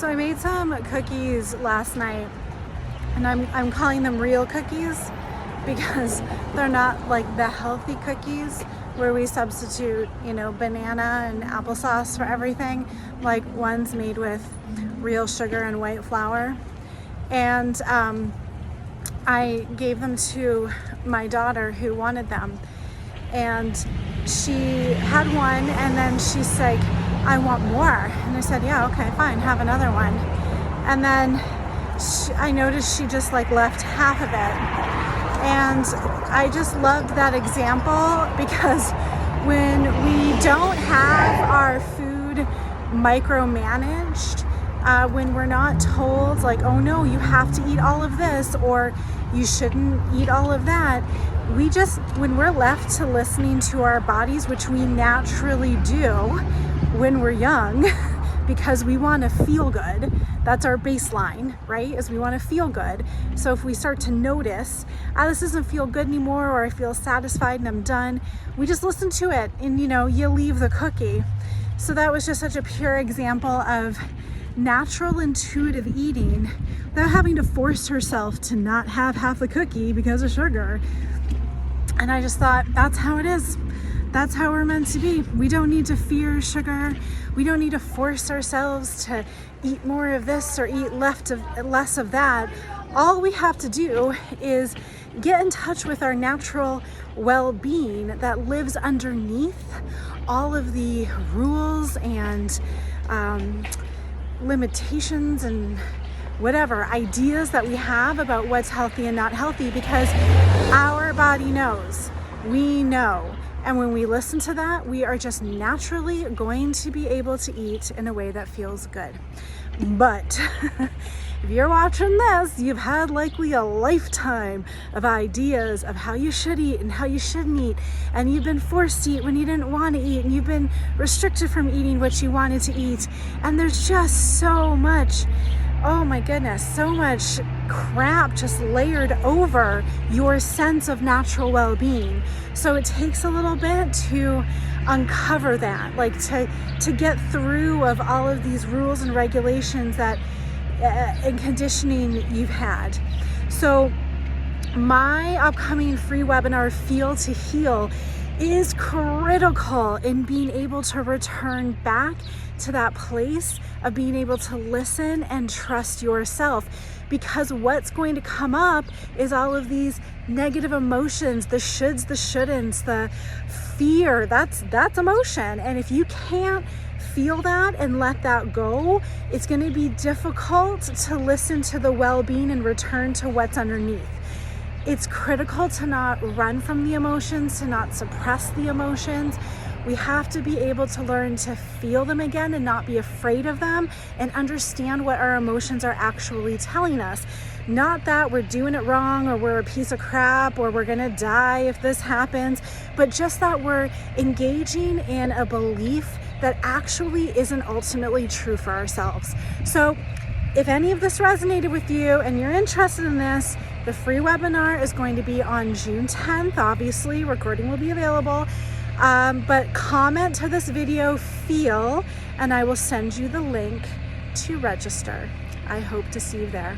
So I made some cookies last night, and I'm calling them real cookies because they're not like the healthy cookies where we substitute, banana and applesauce for everything. Like ones made with real sugar and white flour. And I gave them to my daughter who wanted them. And she had one, and then she's like, I want more. And I said, yeah, okay, fine, have another one. And then I noticed she just like left half of it. And I just loved that example because when we don't have our food micromanaged, when we're not told like, oh no, you have to eat all of this or you shouldn't eat all of that, when we're left to listening to our bodies, which we naturally do when we're young, because we want to feel good. That's our baseline, right? Is we want to feel good. So if we start to notice, this doesn't feel good anymore, or I feel satisfied and I'm done, we just listen to it and you leave the cookie. So that was just such a pure example of natural intuitive eating without having to force herself to not have half the cookie because of sugar. And I just thought, that's how it is. That's how we're meant to be. We don't need to fear sugar. We don't need to force ourselves to eat more of this or eat less of that. All we have to do is get in touch with our natural well-being that lives underneath all of the rules and limitations and whatever ideas that we have about what's healthy and not healthy, because our body knows. We know. And when we listen to that, we are just naturally going to be able to eat in a way that feels good. But if you're watching this, you've had likely a lifetime of ideas of how you should eat and how you shouldn't eat. And you've been forced to eat when you didn't want to eat. And you've been restricted from eating what you wanted to eat. And there's just so much, oh my goodness, so much crap just layered over your sense of natural well-being. So it takes a little bit to uncover that, like to get through of all of these rules and regulations that and conditioning you've had. So my upcoming free webinar, Feel to Heal, is critical in being able to return back to that place of being able to listen and trust yourself. Because what's going to come up is all of these negative emotions, the shoulds, the shouldn'ts, the fear. That's emotion. And if you can't feel that and let that go, it's going to be difficult to listen to the well-being and return to what's underneath. It's critical to not run from the emotions, to not suppress the emotions. We have to be able to learn to feel them again and not be afraid of them and understand what our emotions are actually telling us. Not that we're doing it wrong or we're a piece of crap or we're gonna die if this happens, but just that we're engaging in a belief that actually isn't ultimately true for ourselves. So if any of this resonated with you and you're interested in this, the free webinar is going to be on June 10th. Obviously, recording will be available. But comment to this video, Feel, and I will send you the link to register. I hope to see you there.